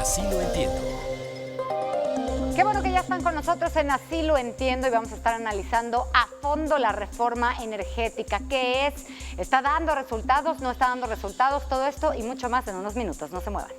Así lo entiendo. Qué bueno que ya están con nosotros en Así lo entiendo y vamos a estar analizando a fondo la reforma energética. ¿Qué es? ¿Está dando resultados? ¿No está dando resultados? Todo esto y mucho más en unos minutos. No se muevan.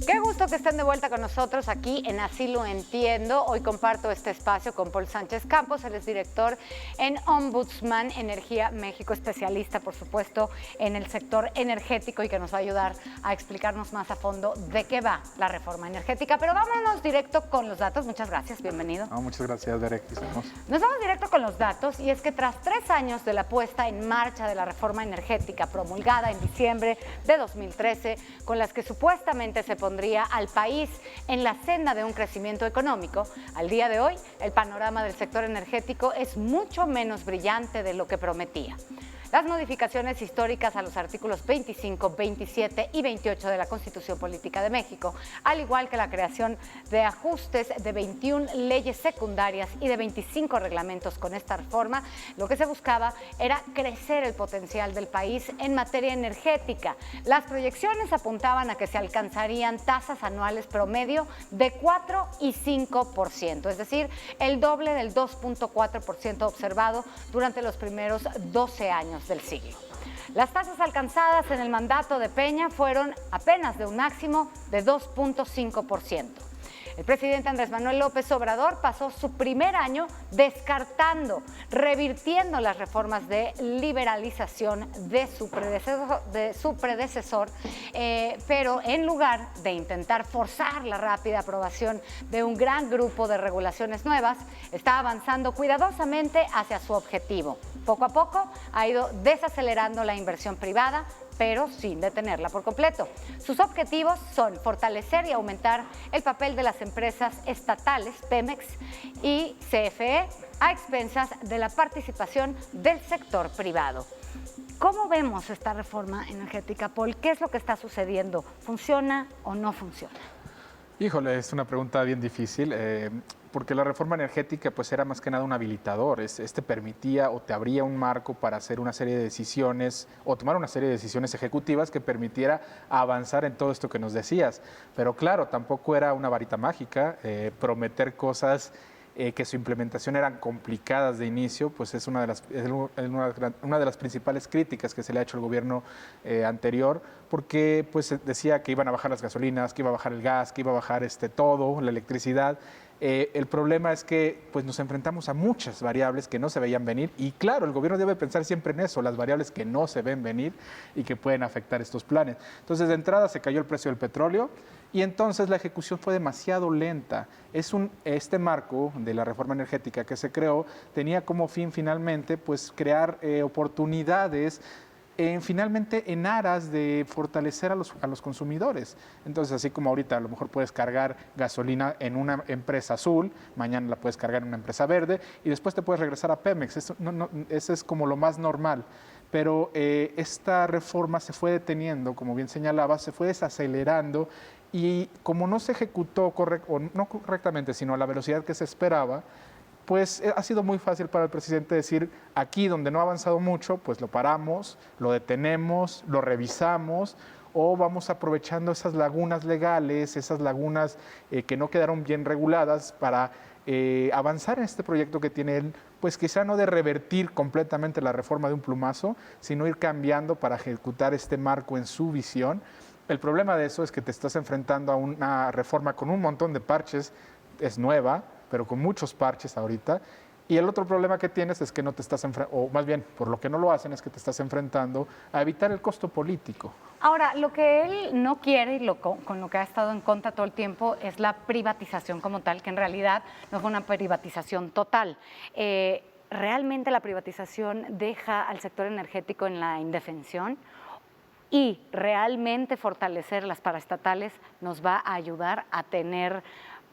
Qué gusto que estén de vuelta con nosotros aquí en Así lo entiendo. Hoy comparto este espacio con Paul Sánchez Campos, él es director en Ombudsman Energía México, especialista, por supuesto, en el sector energético y que nos va a ayudar a explicarnos más a fondo de qué va la reforma energética. Pero vámonos directo con los datos. Muchas gracias, bienvenido. Muchas gracias, Derek. Nos vamos directo con los datos y es que tras 3 años de la puesta en marcha de la reforma energética promulgada en diciembre de 2013, con las que supuestamente se pondría al país en la senda de un crecimiento económico, al día de hoy el panorama del sector energético es mucho menos brillante de lo que prometía. Las modificaciones históricas a los artículos 25, 27 y 28 de la Constitución Política de México, al igual que la creación de ajustes de 21 leyes secundarias y de 25 reglamentos con esta reforma, lo que se buscaba era crecer el potencial del país en materia energética. Las proyecciones apuntaban a que se alcanzarían tasas anuales promedio de 4 y 5%, es decir, el doble del 2.4% observado durante los primeros 12 años del siglo. Las tasas alcanzadas en el mandato de Peña fueron apenas de un máximo de 2.5%. El presidente Andrés Manuel López Obrador pasó su primer año descartando, revirtiendo las reformas de liberalización de su predecesor, pero en lugar de intentar forzar la rápida aprobación de un gran grupo de regulaciones nuevas, está avanzando cuidadosamente hacia su objetivo. Poco a poco ha ido desacelerando la inversión privada, pero sin detenerla por completo. Sus objetivos son fortalecer y aumentar el papel de las empresas estatales, Pemex y CFE, a expensas de la participación del sector privado. ¿Cómo vemos esta reforma energética, Paul? ¿Qué es lo que está sucediendo? ¿Funciona o no funciona? Híjole, es una pregunta bien difícil, porque la reforma energética pues era más que nada un habilitador. Este permitía o te abría un marco para hacer una serie de decisiones o tomar una serie de decisiones ejecutivas que permitiera avanzar en todo esto que nos decías. Pero claro, tampoco era una varita mágica, prometer cosas que su implementación eran complicadas de inicio, pues es una de las principales críticas que se le ha hecho al gobierno anterior, porque pues decía que iban a bajar las gasolinas, que iba a bajar el gas, que iba a bajar todo, la electricidad. El problema es que pues, nos enfrentamos a muchas variables que no se veían venir y claro, el gobierno debe pensar siempre en eso, las variables que no se ven venir y que pueden afectar estos planes. Entonces, de entrada se cayó el precio del petróleo y entonces la ejecución fue demasiado lenta. Este marco de la reforma energética que se creó tenía como fin finalmente pues, crear oportunidades finalmente en aras de fortalecer a los consumidores. Entonces, así como ahorita a lo mejor puedes cargar gasolina en una empresa azul, mañana la puedes cargar en una empresa verde y después te puedes regresar a Pemex. Eso es como lo más normal. Pero esta reforma se fue deteniendo, como bien señalaba, se fue desacelerando y como no se ejecutó no correctamente, sino a la velocidad que se esperaba, pues ha sido muy fácil para el presidente decir, aquí donde no ha avanzado mucho, pues lo paramos, lo detenemos, lo revisamos, o vamos aprovechando esas lagunas legales, esas lagunas que no quedaron bien reguladas para avanzar en este proyecto que tiene él, pues quizá no de revertir completamente la reforma de un plumazo, sino ir cambiando para ejecutar este marco en su visión. El problema de eso es que te estás enfrentando a una reforma con un montón de parches, es nueva, pero con muchos parches ahorita. Y el otro problema que tienes es que no te estás enfrentando, o más bien, por lo que no lo hacen, es que te estás enfrentando a evitar el costo político. Ahora, lo que él no quiere y con lo que ha estado en contra todo el tiempo es la privatización como tal, que en realidad no fue una privatización total. ¿Realmente la privatización deja al sector energético en la indefensión? Y realmente fortalecer las paraestatales nos va a ayudar a tener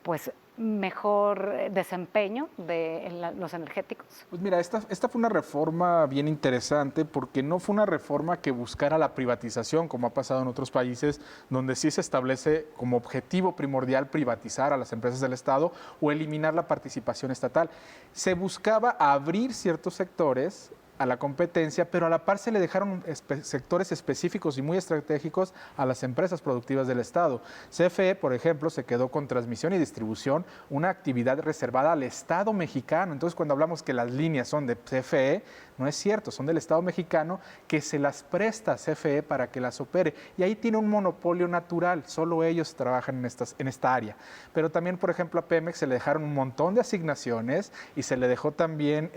pues mejor desempeño de los energéticos? Pues mira, esta fue una reforma bien interesante porque no fue una reforma que buscara la privatización, como ha pasado en otros países, donde sí se establece como objetivo primordial privatizar a las empresas del Estado o eliminar la participación estatal. Se buscaba abrir ciertos sectores a la competencia, pero a la par se le dejaron sectores específicos y muy estratégicos a las empresas productivas del Estado. CFE, por ejemplo, se quedó con transmisión y distribución, una actividad reservada al Estado mexicano. Entonces, cuando hablamos que las líneas son de CFE, no es cierto, son del Estado mexicano que se las presta a CFE para que las opere. Y ahí tiene un monopolio natural, solo ellos trabajan en esta área. Pero también, por ejemplo, a Pemex se le dejaron un montón de asignaciones y se le dejó también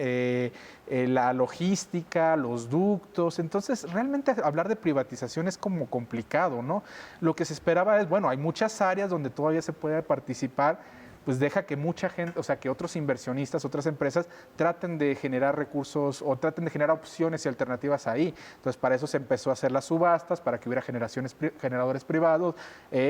la logística, los ductos. Entonces, realmente hablar de privatización es como complicado, ¿no? Lo que se esperaba es, bueno, hay muchas áreas donde todavía se puede participar, pues deja que mucha gente, o sea, que otros inversionistas, otras empresas traten de generar recursos o traten de generar opciones y alternativas ahí. Entonces, para eso se empezó a hacer las subastas, para que hubiera generadores privados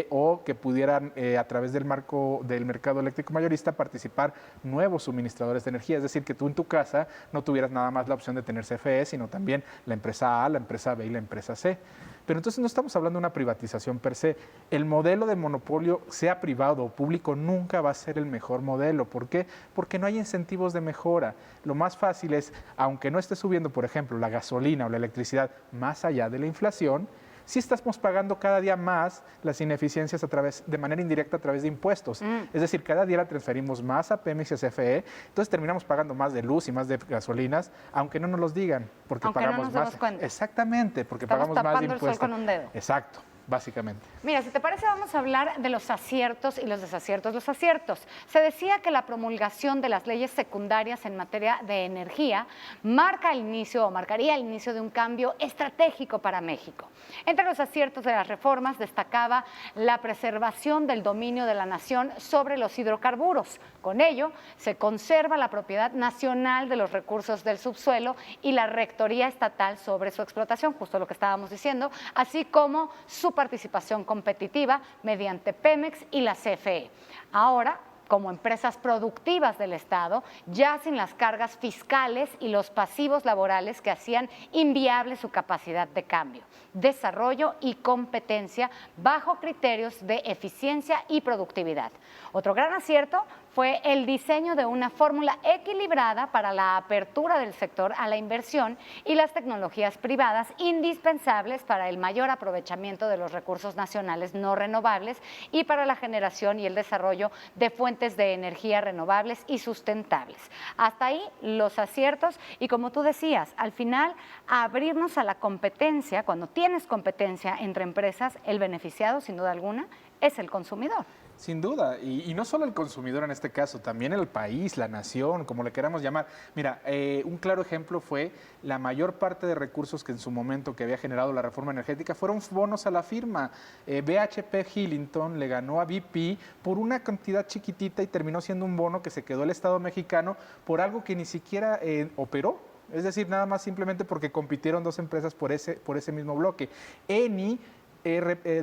o que pudieran, a través del marco del mercado eléctrico mayorista, participar nuevos suministradores de energía. Es decir, que tú en tu casa no tuvieras nada más la opción de tener CFE, sino también la empresa A, la empresa B y la empresa C. Pero entonces no estamos hablando de una privatización per se. El modelo de monopolio, sea privado o público, nunca va a ser el mejor modelo. ¿Por qué? Porque no hay incentivos de mejora. Lo más fácil es, aunque no esté subiendo, por ejemplo, la gasolina o la electricidad más allá de la inflación, sí estamos pagando cada día más las ineficiencias de manera indirecta a través de impuestos. Es decir, cada día la transferimos más a Pemex y a CFE, entonces terminamos pagando más de luz y más de gasolinas, aunque no nos los digan, porque aunque pagamos no nos más. demos cuenta. Exactamente, porque Estamos pagamos más de tapando el sol impuestos. con un dedo. Exacto. Básicamente. Mira, si te parece, vamos a hablar de los aciertos y los desaciertos. Los aciertos. Se decía que la promulgación de las leyes secundarias en materia de energía marcaría el inicio de un cambio estratégico para México. Entre los aciertos de las reformas destacaba la preservación del dominio de la nación sobre los hidrocarburos. Con ello, se conserva la propiedad nacional de los recursos del subsuelo y la rectoría estatal sobre su explotación, justo lo que estábamos diciendo, así como su participación competitiva mediante Pemex y la CFE. Ahora, como empresas productivas del Estado, ya sin las cargas fiscales y los pasivos laborales que hacían inviable su capacidad de cambio, desarrollo y competencia bajo criterios de eficiencia y productividad. Otro gran acierto fue el diseño de una fórmula equilibrada para la apertura del sector a la inversión y las tecnologías privadas indispensables para el mayor aprovechamiento de los recursos nacionales no renovables y para la generación y el desarrollo de fuentes de energía renovables y sustentables. Hasta ahí los aciertos y, como tú decías, al final abrirnos a la competencia. Cuando tienes competencia entre empresas, el beneficiado, sin duda alguna, es el consumidor. Sin duda, y no solo el consumidor en este caso, también el país, la nación, como le queramos llamar. Mira, un claro ejemplo fue la mayor parte de recursos que en su momento que había generado la reforma energética fueron bonos a la firma. BHP Hillington le ganó a BP por una cantidad chiquitita y terminó siendo un bono que se quedó el Estado mexicano por algo que ni siquiera operó. Es decir, nada más simplemente porque compitieron dos empresas por ese mismo bloque. Eni,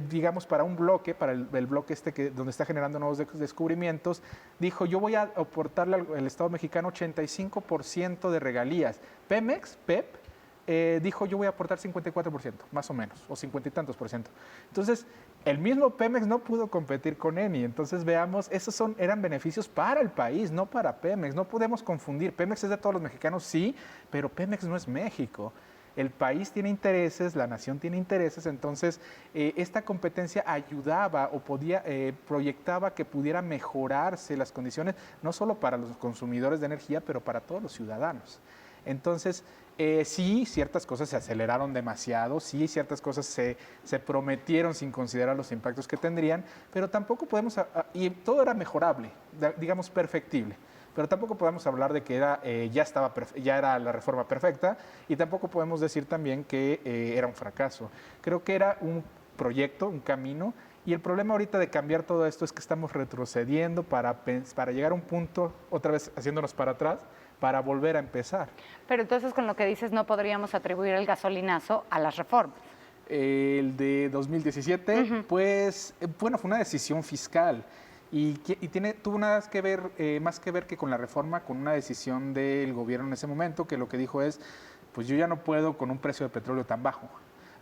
digamos, para un bloque, para el bloque donde está generando nuevos descubrimientos, dijo, yo voy a aportarle al Estado mexicano 85% de regalías. Pemex, dijo, yo voy a aportar 54%, más o menos, o 50 y tantos %. Entonces, el mismo Pemex no pudo competir con Eni. Entonces, veamos, eran beneficios para el país, no para Pemex. No podemos confundir. Pemex es de todos los mexicanos, sí, pero Pemex no es México. El país tiene intereses, la nación tiene intereses, entonces esta competencia ayudaba o proyectaba que pudiera mejorarse las condiciones, no solo para los consumidores de energía, pero para todos los ciudadanos. Entonces, sí, ciertas cosas se aceleraron demasiado, sí, ciertas cosas se prometieron sin considerar los impactos que tendrían, pero tampoco podemos, y todo era mejorable, digamos perfectible. Pero tampoco podemos hablar de que ya era la reforma perfecta y tampoco podemos decir también que era un fracaso. Creo que era un proyecto, un camino, y el problema ahorita de cambiar todo esto es que estamos retrocediendo para llegar a un punto, otra vez haciéndonos para atrás, para volver a empezar. Pero entonces, con lo que dices, no podríamos atribuir el gasolinazo a las reformas. El de 2017, pues, bueno, fue una decisión fiscal. tuvo más que ver que con la reforma, con una decisión del gobierno en ese momento, que lo que dijo es, pues yo ya no puedo con un precio de petróleo tan bajo.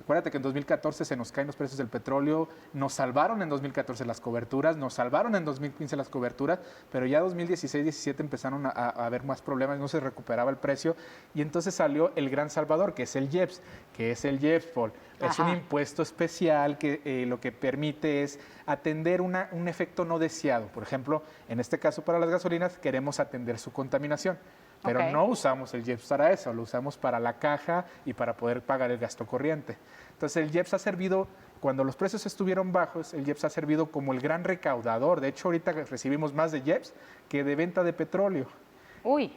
Acuérdate que en 2014 se nos caen los precios del petróleo, nos salvaron en 2014 las coberturas, nos salvaron en 2015 las coberturas, pero ya 2016-17 empezaron a haber más problemas, no se recuperaba el precio y entonces salió el gran salvador, que es el IEPS, Paul. Es un impuesto especial que lo que permite es atender un efecto no deseado. Por ejemplo, en este caso para las gasolinas queremos atender su contaminación. Pero no usamos el IEPS para eso, lo usamos para la caja y para poder pagar el gasto corriente. Entonces el IEPS ha servido, cuando los precios estuvieron bajos, el IEPS ha servido como el gran recaudador. De hecho, ahorita recibimos más de IEPS que de venta de petróleo. Uy.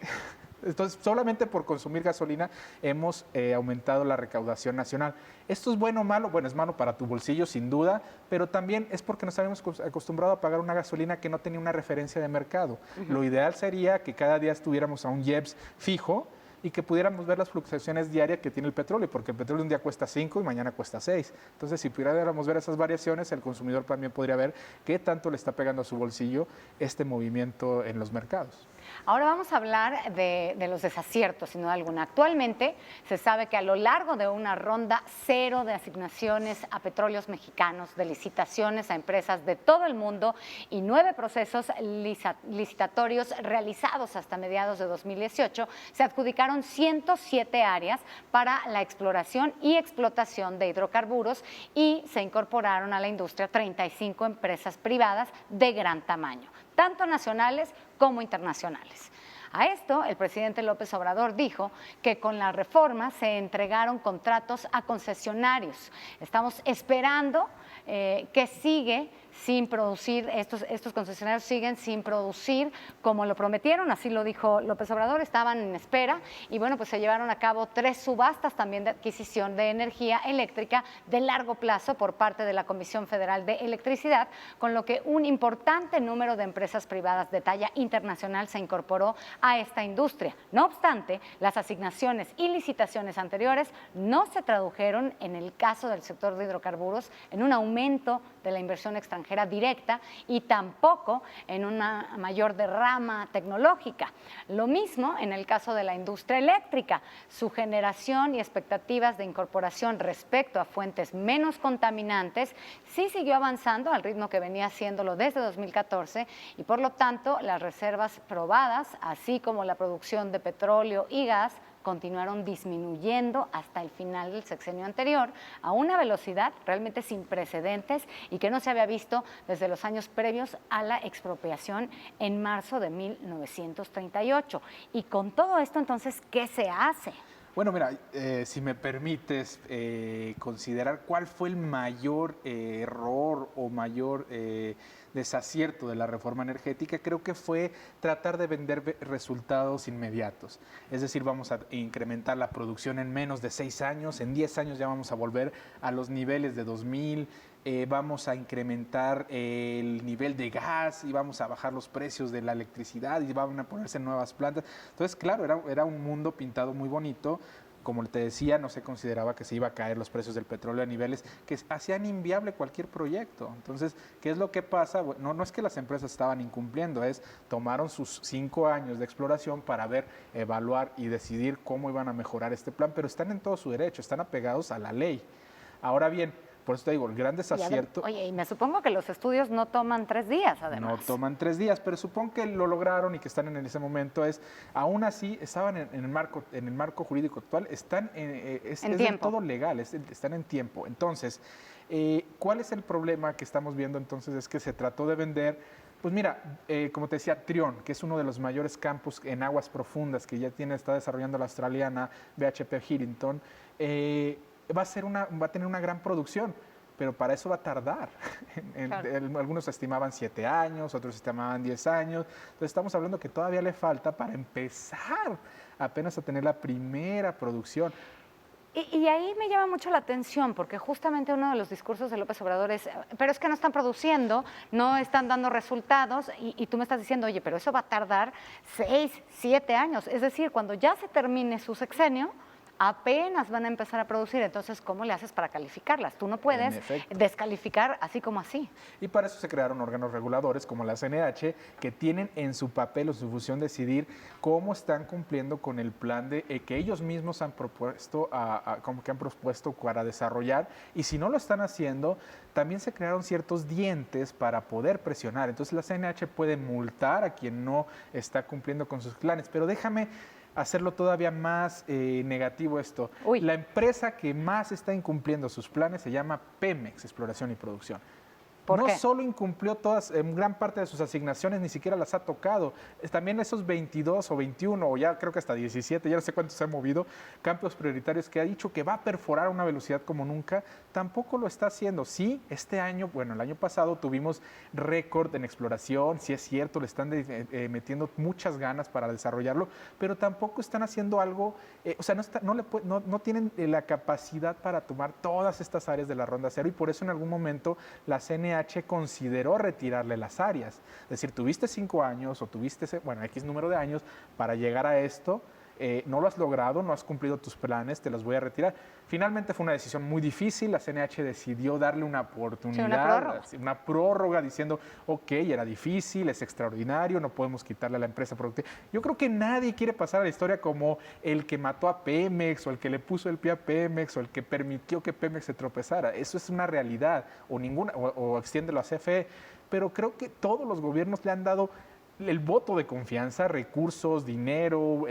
Entonces, solamente por consumir gasolina hemos aumentado la recaudación nacional. ¿Esto es bueno o malo? Bueno, es malo para tu bolsillo, sin duda, pero también es porque nos habíamos acostumbrado a pagar una gasolina que no tenía una referencia de mercado. Lo ideal sería que cada día estuviéramos a un IEPS fijo y que pudiéramos ver las fluctuaciones diarias que tiene el petróleo, porque el petróleo un día cuesta 5 y mañana cuesta 6. Entonces, si pudiéramos ver esas variaciones, el consumidor también podría ver qué tanto le está pegando a su bolsillo este movimiento en los mercados. Ahora vamos a hablar de los desaciertos, sin duda alguna. Actualmente se sabe que a lo largo de una ronda cero de asignaciones a petróleos mexicanos, de licitaciones a empresas de todo el mundo y 9 procesos licitatorios realizados hasta mediados de 2018, se adjudicaron 107 áreas para la exploración y explotación de hidrocarburos y se incorporaron a la industria 35 empresas privadas de gran tamaño, tanto nacionales como internacionales. A esto, el presidente López Obrador dijo que con la reforma se entregaron contratos a concesionarios. Estamos esperando que sigue sin producir, estos concesionarios siguen sin producir como lo prometieron, así lo dijo López Obrador, estaban en espera y bueno, pues se llevaron a cabo 3 subastas también de adquisición de energía eléctrica de largo plazo por parte de la Comisión Federal de Electricidad, con lo que un importante número de empresas privadas de talla internacional se incorporó a esta industria. No obstante, las asignaciones y licitaciones anteriores no se tradujeron, en el caso del sector de hidrocarburos, en un aumento de la inversión extranjera directa y tampoco en una mayor derrama tecnológica. Lo mismo en el caso de la industria eléctrica. Su generación y expectativas de incorporación respecto a fuentes menos contaminantes sí siguió avanzando al ritmo que venía haciéndolo desde 2014 y por lo tanto las reservas probadas, así como la producción de petróleo y gas, continuaron disminuyendo hasta el final del sexenio anterior a una velocidad realmente sin precedentes y que no se había visto desde los años previos a la expropiación en marzo de 1938. Y con todo esto, entonces, ¿qué se hace? Bueno, mira, si me permites considerar cuál fue el mayor error o mayor desacierto de la reforma energética, creo que fue tratar de vender resultados inmediatos. Es decir, vamos a incrementar la producción en menos de 6 años, en 10 años ya vamos a volver a los niveles de 2000, vamos a incrementar el nivel de gas y vamos a bajar los precios de la electricidad y van a ponerse nuevas plantas. Entonces, claro, era un mundo pintado muy bonito. Como te decía, no se consideraba que se iba a caer los precios del petróleo a niveles que hacían inviable cualquier proyecto. Entonces, ¿qué es lo que pasa? Bueno, no es que las empresas estaban incumpliendo, tomaron sus 5 años de exploración para ver, evaluar y decidir cómo iban a mejorar este plan, pero están en todo su derecho, están apegados a la ley. Ahora bien, por eso te digo, el gran desacierto... Oye, y me supongo que los estudios no toman 3 días, además. No toman 3 días, pero supongo que lo lograron y que están en ese momento. Aún así, estaban en el marco jurídico actual, están es del todo legal, están en tiempo. Entonces, ¿cuál es el problema que estamos viendo entonces? Es que se trató de vender... Pues mira, como te decía, Trion, que es uno de los mayores campos en aguas profundas que ya está desarrollando la australiana BHP Hirrington, va a tener una gran producción, pero para eso va a tardar. Claro. Algunos estimaban 7 años, otros estimaban 10 años. Entonces estamos hablando que todavía le falta para empezar apenas a tener la primera producción. Y ahí me llama mucho la atención, porque justamente uno de los discursos de López Obrador es, pero es que no están produciendo, no están dando resultados, y tú me estás diciendo, oye, pero eso va a tardar 6, 7 años. Es decir, cuando ya se termine su sexenio, apenas van a empezar a producir. Entonces, ¿cómo le haces para calificarlas? Tú no puedes descalificar así como así. Y para eso se crearon órganos reguladores como la CNH, que tienen en su papel o su función decidir cómo están cumpliendo con el plan que ellos mismos han propuesto, como que han propuesto para desarrollar. Y si no lo están haciendo, también se crearon ciertos dientes para poder presionar. Entonces la CNH puede multar a quien no está cumpliendo con sus planes. Pero déjame hacerlo todavía más negativo esto. Uy. La empresa que más está incumpliendo sus planes se llama Pemex Exploración y Producción. ¿Por qué? Solo incumplió gran parte de sus asignaciones, ni siquiera las ha tocado. También esos 22 o 21, o ya creo que hasta 17, ya no sé cuántos se han movido, campos prioritarios que ha dicho que va a perforar a una velocidad como nunca, tampoco lo está haciendo. Sí, este año, bueno, el año pasado tuvimos récord en exploración, sí es cierto, le están metiendo muchas ganas para desarrollarlo, pero tampoco están haciendo algo, o sea, no tienen la capacidad para tomar todas estas áreas de la Ronda Cero, y por eso en algún momento la CNH consideró retirarle las áreas. Es decir, tuviste 5 años o tuviste, X número de años para llegar a esto, no lo has logrado, no has cumplido tus planes, te los voy a retirar. Finalmente fue una decisión muy difícil, la CNH decidió darle una oportunidad, una prórroga diciendo, ok, era difícil, es extraordinario, no podemos quitarle a la empresa productiva. Yo creo que nadie quiere pasar a la historia como el que mató a Pemex, o el que le puso el pie a Pemex, o el que permitió que Pemex se tropezara. Eso es una realidad, o extiéndelo a CFE, pero creo que todos los gobiernos le han dado el voto de confianza, recursos, dinero,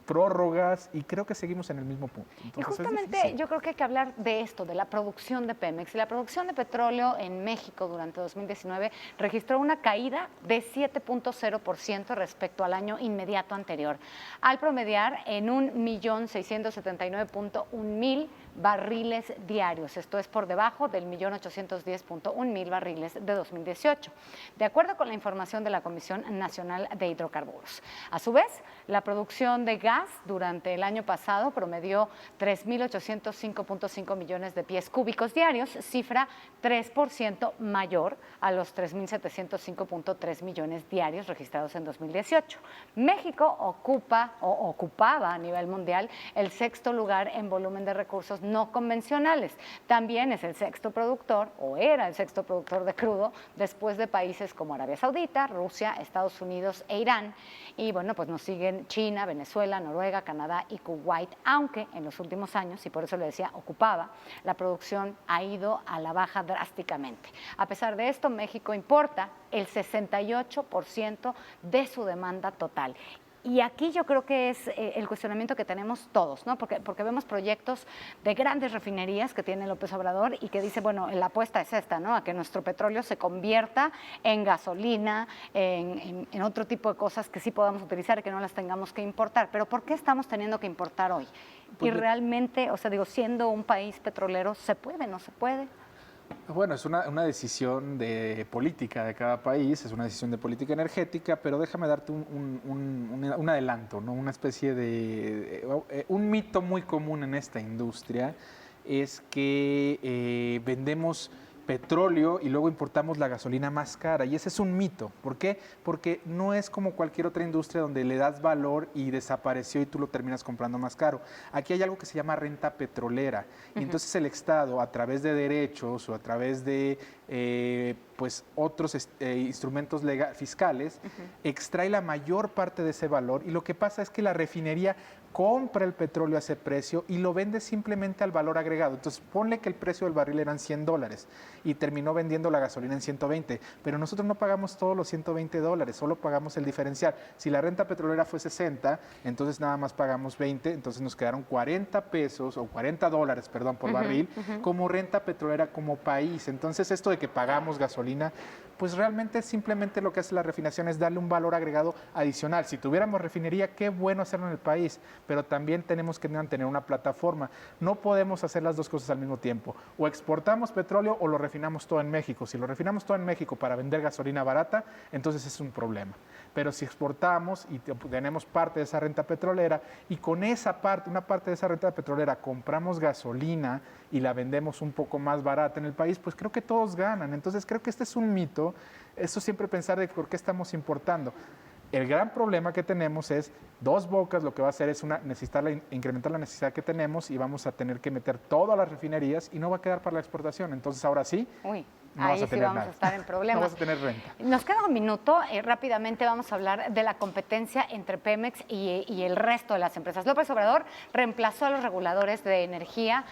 prórrogas, y creo que seguimos en el mismo punto. Entonces, y justamente yo creo que hay que hablar de esto, de la producción de Pemex. Y la producción de petróleo en México durante 2019 registró una caída de 7.0% respecto al año inmediato anterior, al promediar en 1.679.1.000 barriles diarios. Esto es por debajo del 1.810.1.000 barriles de 2018, de acuerdo con la información de la Comisión Nacional de Hidrocarburos. A su vez, la producción de gas durante el año pasado promedió 3.805.5 millones de pies cúbicos diarios, cifra 3% mayor a los 3.705.3 millones diarios registrados en 2018. México ocupaba a nivel mundial el sexto lugar en volumen de recursos no convencionales. También es el sexto productor, o era el sexto productor de crudo, después de países como Arabia Saudita, Rusia, Estados Unidos e Irán. Y bueno, pues nos siguen China, Venezuela, Noruega, Canadá y Kuwait, aunque en los últimos años, y por eso le decía ocupaba, la producción ha ido a la baja drásticamente. A pesar de esto, México importa el 68% de su demanda total. Y aquí yo creo que es el cuestionamiento que tenemos todos, ¿no? Porque vemos proyectos de grandes refinerías que tiene López Obrador y que dice, bueno, la apuesta es esta, ¿no? A que nuestro petróleo se convierta en gasolina, en otro tipo de cosas que sí podamos utilizar y que no las tengamos que importar. Pero ¿por qué estamos teniendo que importar hoy? Y realmente, o sea, digo, siendo un país petrolero, ¿se puede, no se puede? Bueno, es una decisión de política de cada país, es una decisión de política energética, pero déjame darte un adelanto, ¿no? Una especie de un mito muy común en esta industria es que vendemos petróleo y luego importamos la gasolina más cara, y ese es un mito. ¿Por qué? Porque no es como cualquier otra industria donde le das valor y desapareció y tú lo terminas comprando más caro. Aquí hay algo que se llama renta petrolera, y entonces el Estado, a través de derechos o a través de pues otros instrumentos fiscales, extrae la mayor parte de ese valor, y lo que pasa es que la refinería compra el petróleo a ese precio y lo vende simplemente al valor agregado. Entonces, ponle que el precio del barril eran $100 y terminó vendiendo la gasolina en 120, pero nosotros no pagamos todos los $120, solo pagamos el diferencial. Si la renta petrolera fue 60, entonces nada más pagamos 20, entonces nos quedaron 40 pesos o $40, perdón, por barril como renta petrolera como país. Entonces, esto de que pagamos gasolina, pues realmente simplemente lo que hace la refinación es darle un valor agregado adicional. Si tuviéramos refinería, qué bueno hacerlo en el país, pero también tenemos que mantener una plataforma. No podemos hacer las dos cosas al mismo tiempo. O exportamos petróleo o lo refinamos todo en México. Si lo refinamos todo en México para vender gasolina barata, entonces es un problema. Pero si exportamos y tenemos parte de esa renta petrolera y con esa parte, una parte de esa renta petrolera, compramos gasolina y la vendemos un poco más barata en el país, pues creo que todos ganan. Entonces creo que este es un mito, eso siempre pensar de por qué estamos importando. El gran problema que tenemos es Dos Bocas, lo que va a hacer es incrementar la necesidad que tenemos y vamos a tener que meter todo a las refinerías y no va a quedar para la exportación. Entonces ahora sí, no ahí vas a sí tener vamos nada. a estar en problemas. No vas a tener renta. Nos queda un minuto, rápidamente vamos a hablar de la competencia entre Pemex y el resto de las empresas. López Obrador reemplazó a los reguladores de energía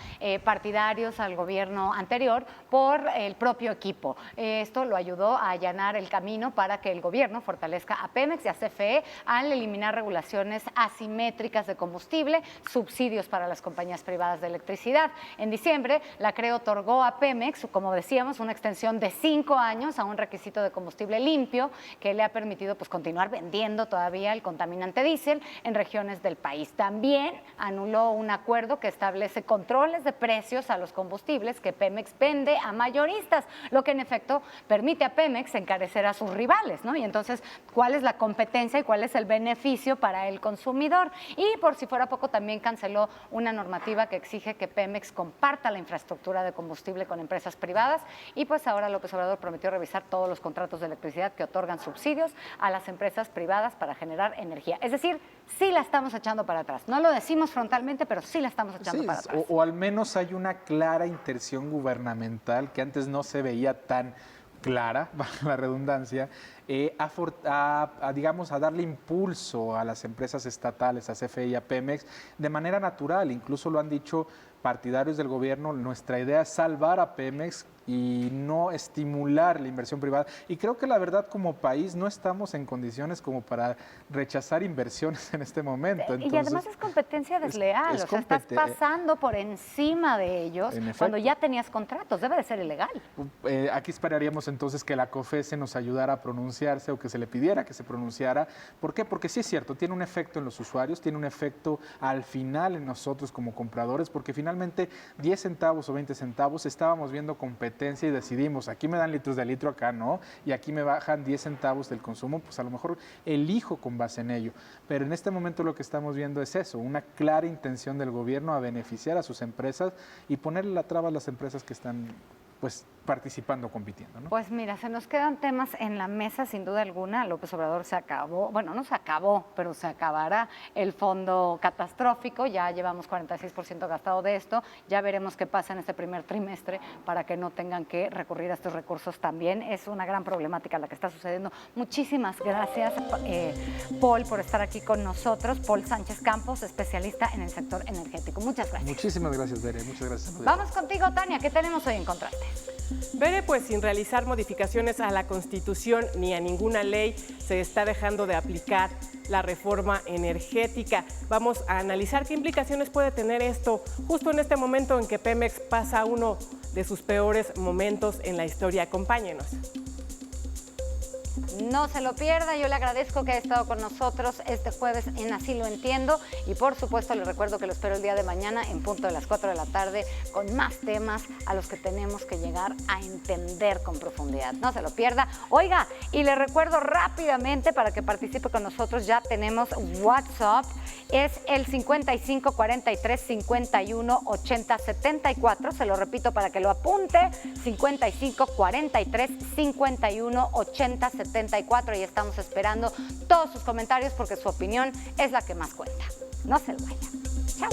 partidarios al gobierno anterior por el propio equipo. Esto lo ayudó a allanar el camino para que el gobierno fortalezca a Pemex y a CFE al eliminar regulaciones asimétricas de combustible, subsidios para las compañías privadas de electricidad. En diciembre, la CRE otorgó a Pemex, como decíamos, una extensión de 5 años a un requisito de combustible limpio que le ha permitido continuar vendiendo todavía el contaminante diésel en regiones del país. También anuló un acuerdo que establece controles de precios a los combustibles que Pemex vende a mayoristas, lo que en efecto permite a Pemex encarecer a sus rivales, ¿no? Y entonces, ¿cuál es la competencia y cuál es el beneficio para el consumidor? Y por si fuera poco, también canceló una normativa que exige que Pemex comparta la infraestructura de combustible con empresas privadas y pues ahora López Obrador prometió revisar todos los contratos de electricidad que otorgan subsidios a las empresas privadas para generar energía. Es decir, sí la estamos echando para atrás. No lo decimos frontalmente, pero sí la estamos echando para atrás. O al menos hay una clara intención gubernamental que antes no se veía tan clara, bajo la redundancia, digamos, a darle impulso a las empresas estatales, a CFE y a Pemex, de manera natural. Incluso lo han dicho partidarios del gobierno, nuestra idea es salvar a Pemex y no estimular la inversión privada. Y creo que la verdad, como país, no estamos en condiciones como para rechazar inversiones en este momento. Entonces, y además es competencia desleal, o sea, estás pasando por encima de ellos cuando ya tenías contratos, debe de ser ilegal. Aquí esperaríamos entonces que la COFECE nos ayudara a pronunciarse o que se le pidiera que se pronunciara. ¿Por qué? Porque sí es cierto, tiene un efecto en los usuarios, tiene un efecto al final en nosotros como compradores, porque finalmente 10 centavos o 20 centavos estábamos viendo competencia y decidimos, aquí me dan litros de litro, acá no, y aquí me bajan 10 centavos del consumo, pues a lo mejor elijo con base en ello. Pero en este momento lo que estamos viendo es eso, una clara intención del gobierno a beneficiar a sus empresas y ponerle la traba a las empresas que están pues participando, compitiendo, ¿no? Pues mira, se nos quedan temas en la mesa, sin duda alguna. López Obrador se acabó, bueno, no se acabó, pero se acabará el fondo catastrófico. Ya llevamos 46% gastado de esto. Ya veremos qué pasa en este primer trimestre para que no tengan que recurrir a estos recursos también. Es una gran problemática la que está sucediendo. Muchísimas gracias, Paul, por estar aquí con nosotros. Paul Sánchez Campos, especialista en el sector energético. Muchas gracias. Muchísimas gracias, Bere. Muchas gracias. Vamos contigo, Tania. ¿Qué tenemos hoy en Contraste? Bere, pues sin realizar modificaciones a la Constitución ni a ninguna ley, se está dejando de aplicar la reforma energética. Vamos a analizar qué implicaciones puede tener esto justo en este momento en que Pemex pasa uno de sus peores momentos en la historia. Acompáñenos. No se lo pierda, yo le agradezco que haya estado con nosotros este jueves en Así lo entiendo y por supuesto le recuerdo que lo espero el día de mañana en punto de las 4 de la tarde con más temas a los que tenemos que llegar a entender con profundidad. No se lo pierda. Oiga, y le recuerdo rápidamente para que participe con nosotros, ya tenemos WhatsApp, es el 55 43 51 80 74, se lo repito para que lo apunte, 55 43 51 80 74 y estamos esperando todos sus comentarios porque su opinión es la que más cuenta. No se lo vayan. Chao.